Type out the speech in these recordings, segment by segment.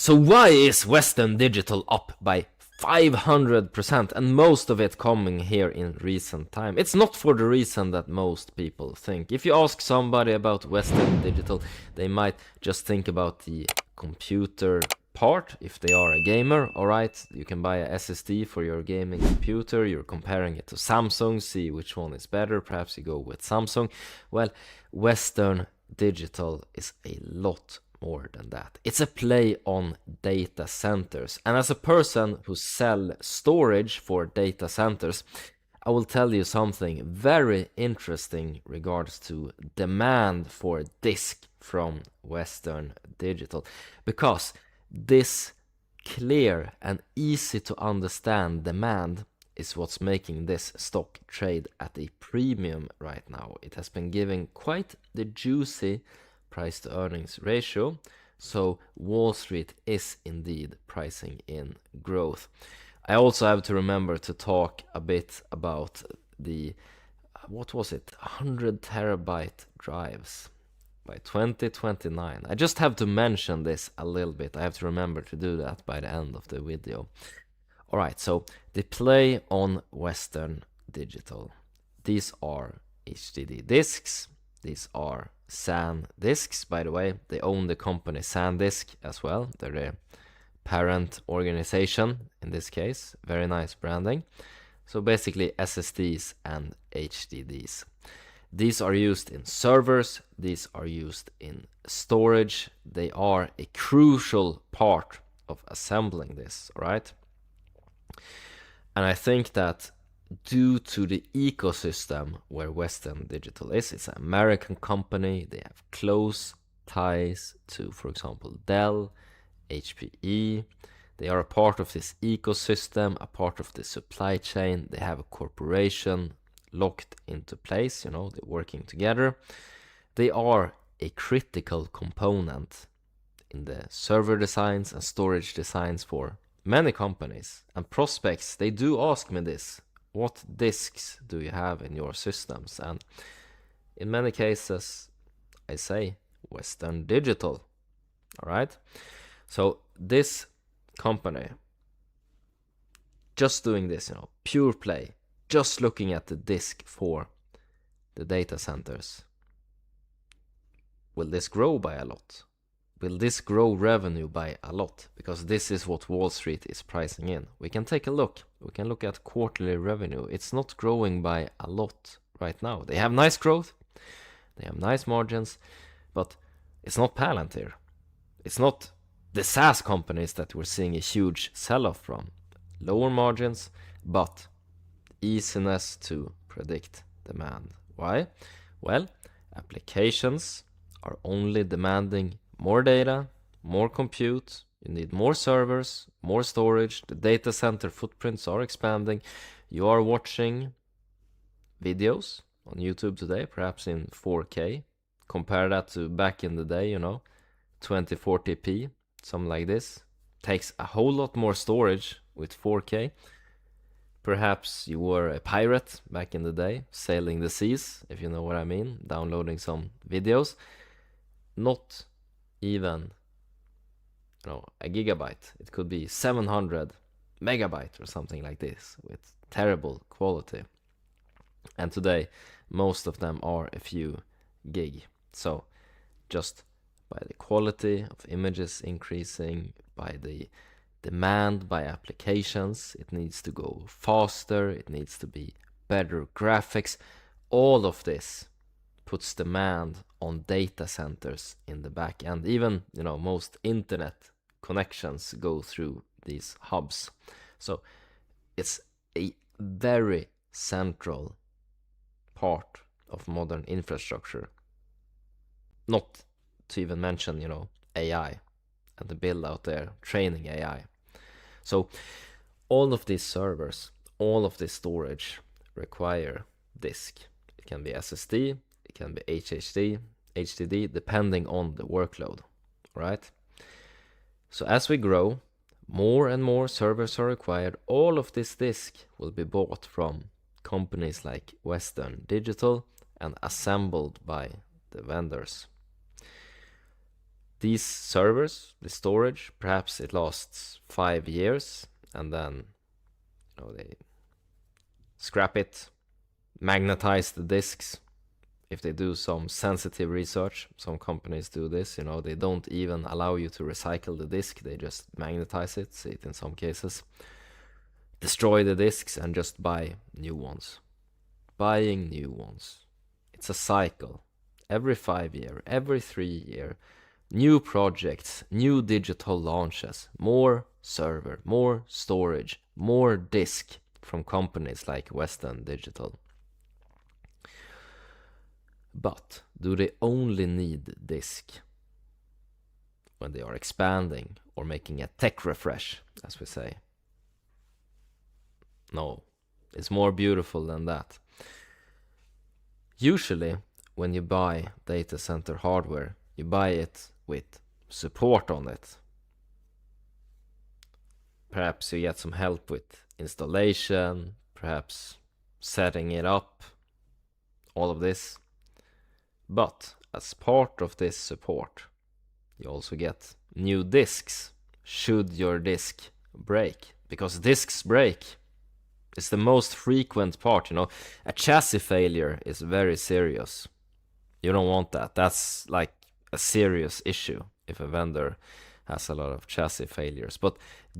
So why is Western Digital up by 500%, and most of it coming here in recent time? It's not for the reason that most people think. If you ask somebody about Western Digital, they might just think about the computer part. If they are a gamer, alright, you can buy a SSD for your gaming computer, you're comparing it to Samsung, see which one is better, perhaps you go with Samsung. Well, Western Digital is a lot more than that. It's a play on data centers, and as a person who sell storage for data centers, I will tell you something very interesting regards to demand for disk from Western Digital, because this clear and easy to understand demand is what's making this stock trade at a premium right now. It has been giving quite the juicy price to earnings ratio, so Wall Street is indeed pricing in growth. I also have to remember to talk a bit about the, what was it, 100 terabyte drives by 2029. I just have to mention this a little bit. I have to remember to do that by the end of the video. Alright, so the play on Western Digital. These are HDD disks. These are SAN disks. By the way, they own the company SanDisk as well. They're the parent organization in this case. Very nice branding. So basically SSDs and HDDs. These are used in servers. These are used in storage. They are a crucial part of assembling this, right? And I think that due to the ecosystem where Western Digital is, it's an American company, they have close ties to, for example, Dell, HPE, they are a part of this ecosystem, a part of the supply chain, they have a corporation locked into place, you know, they're working together. They are a critical component in the server designs and storage designs for many companies, and prospects, they do ask me this: what disks do you have in your systems? And in many cases I say Western Digital. All right, so this company just doing this, you know, pure play, just looking at the disk for the data centers, will this grow by a lot? Will this grow revenue by a lot? Because this is what Wall Street is pricing in. We can take a look. We can look at quarterly revenue. It's not growing by a lot right now. They have nice growth. They have nice margins. But it's not Palantir. It's not the SaaS companies that we're seeing a huge sell-off from. Lower margins, but easiness to predict demand. Why? Well, applications are only demanding more data, more compute, you need more servers, more storage, the data center footprints are expanding. You are watching videos on YouTube today, perhaps in 4K. Compare that to back in the day, you know, 2040p, something like this. Takes a whole lot more storage with 4K. Perhaps you were a pirate back in the day, sailing the seas, if you know what I mean, downloading some videos. Not even, you know, a gigabyte. It could be 700 megabyte or something like this with terrible quality. And today, most of them are a few gig. So just by the quality of images increasing, by the demand by applications, it needs to go faster, it needs to be better graphics. All of this puts demand on data centers in the back end. Even, you know, most internet connections go through these hubs. So it's a very central part of modern infrastructure. Not to even mention, you know, AI and the build out there, training AI. So all of these servers, all of this storage require disk. It can be SSD, it can be HDD, depending on the workload, right? So as we grow, more and more servers are required. All of this disk will be bought from companies like Western Digital and assembled by the vendors. These servers, the storage, perhaps it lasts 5 years, and then they scrap it, magnetize the disks. If they do some sensitive research, some companies do this, they don't even allow you to recycle the disk, they just magnetize it, see it in some cases. Destroy the disks and just buy new ones. Buying new ones. It's a cycle. Every 5 year, every 3 year, new projects, new digital launches, more server, more storage, more disk from companies like Western Digital. But do they only need disk when they are expanding or making a tech refresh, as we say? No, it's more beautiful than that. Usually, when you buy data center hardware, you buy it with support on it. Perhaps you get some help with installation, perhaps setting it up, all of this. But as part of this support, you also get new disks should your disk break, because disks break. It's the most frequent part, A chassis failure is very serious. You don't want that. That's like a serious issue if a vendor has a lot of chassis failures. But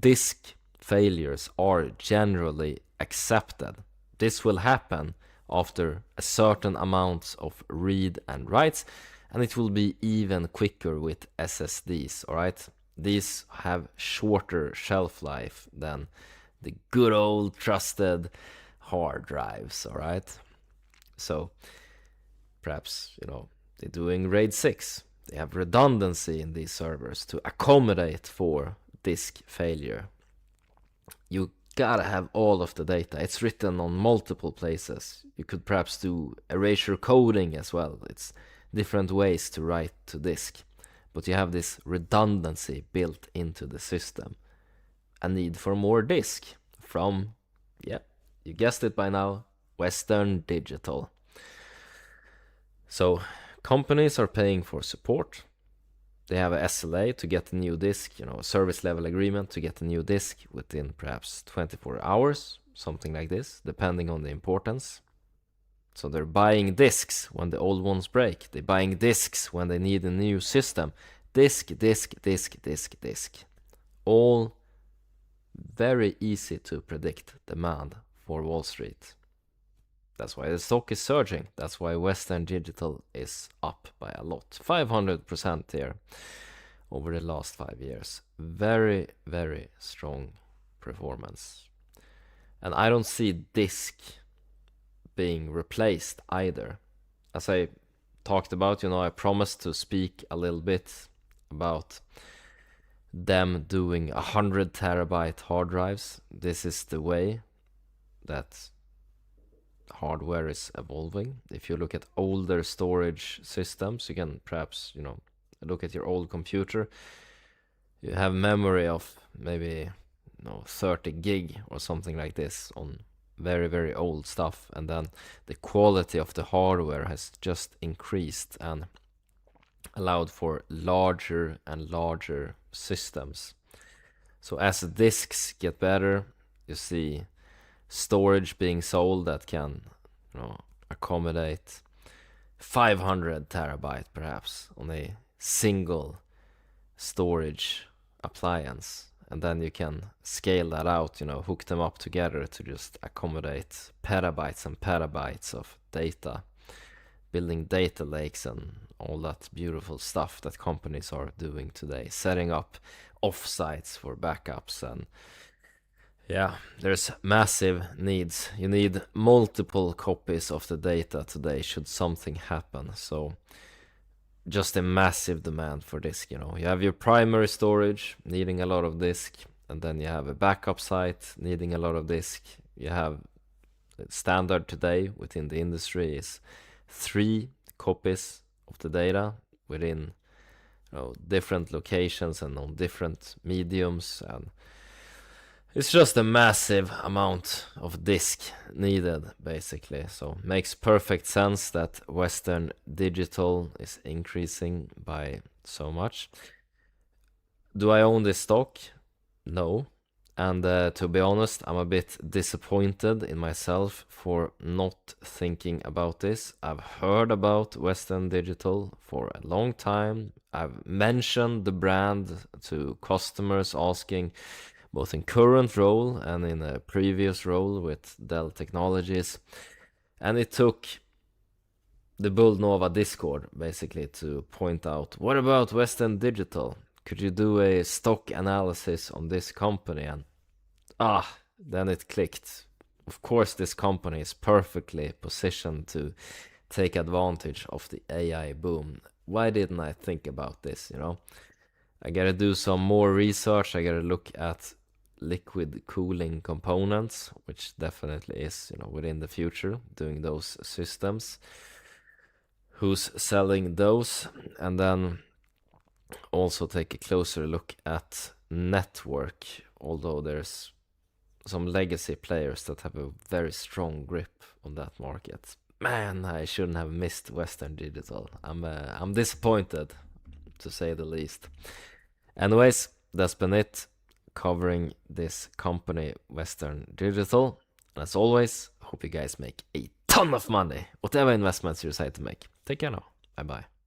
disk failures are generally accepted. This will happen after a certain amount of read and writes, and it will be even quicker with SSDs, alright? These have shorter shelf life than the good old trusted hard drives, alright? So perhaps, they're doing RAID 6. They have redundancy in these servers to accommodate for disk failure. You gotta have all of the data. It's written on multiple places. You could perhaps do erasure coding as well. It's different ways to write to disk. But you have this redundancy built into the system. A need for more disk from, you guessed it by now, Western Digital. So companies are paying for support. They have a SLA to get a new disk, a service level agreement to get a new disk within perhaps 24 hours, something like this, depending on the importance. So they're buying disks when the old ones break. They're buying disks when they need a new system. Disk. All very easy to predict demand for Wall Street. That's why the stock is surging. That's why Western Digital is up by a lot. 500% here over the last 5 years. Very, very strong performance. And I don't see disk being replaced either. As I talked about, I promised to speak a little bit about them doing 100 terabyte hard drives. This is the way that hardware is evolving. If you look at older storage systems, you can perhaps, look at your old computer. You have memory of maybe 30 gig or something like this on very, very old stuff, and then the quality of the hardware has just increased and allowed for larger and larger systems. So as disks get better, you see storage being sold that can accommodate 500 terabyte perhaps on a single storage appliance, and then you can scale that out, hook them up together to just accommodate petabytes and petabytes of data, building data lakes and all that beautiful stuff that companies are doing today, setting up offsites for backups. And there's massive needs. You need multiple copies of the data today should something happen. So just a massive demand for disk. You have your primary storage needing a lot of disk, and then you have a backup site needing a lot of disk. You have standard today within the industry is 3 copies of the data within different locations and on different mediums, and it's just a massive amount of disk needed, basically. So makes perfect sense that Western Digital is increasing by so much. Do I own this stock? No. And to be honest, I'm a bit disappointed in myself for not thinking about this. I've heard about Western Digital for a long time. I've mentioned the brand to customers asking, both in current role and in a previous role with Dell Technologies. And it took the Bull Nova Discord basically to point out, what about Western Digital? Could you do a stock analysis on this company? And then it clicked. Of course, this company is perfectly positioned to take advantage of the AI boom. Why didn't I think about this, you know? I gotta do some more research. I gotta look at liquid cooling components, which definitely is, you know, within the future, doing those systems. Who's selling those? And then also take a closer look at network, although there's some legacy players that have a very strong grip on that market. Man, I shouldn't have missed Western Digital. I'm disappointed, to say the least. Anyways, that's been it, covering this company, Western Digital. And as always, hope you guys make a ton of money, whatever investments you decide to make. Take care now. Bye bye.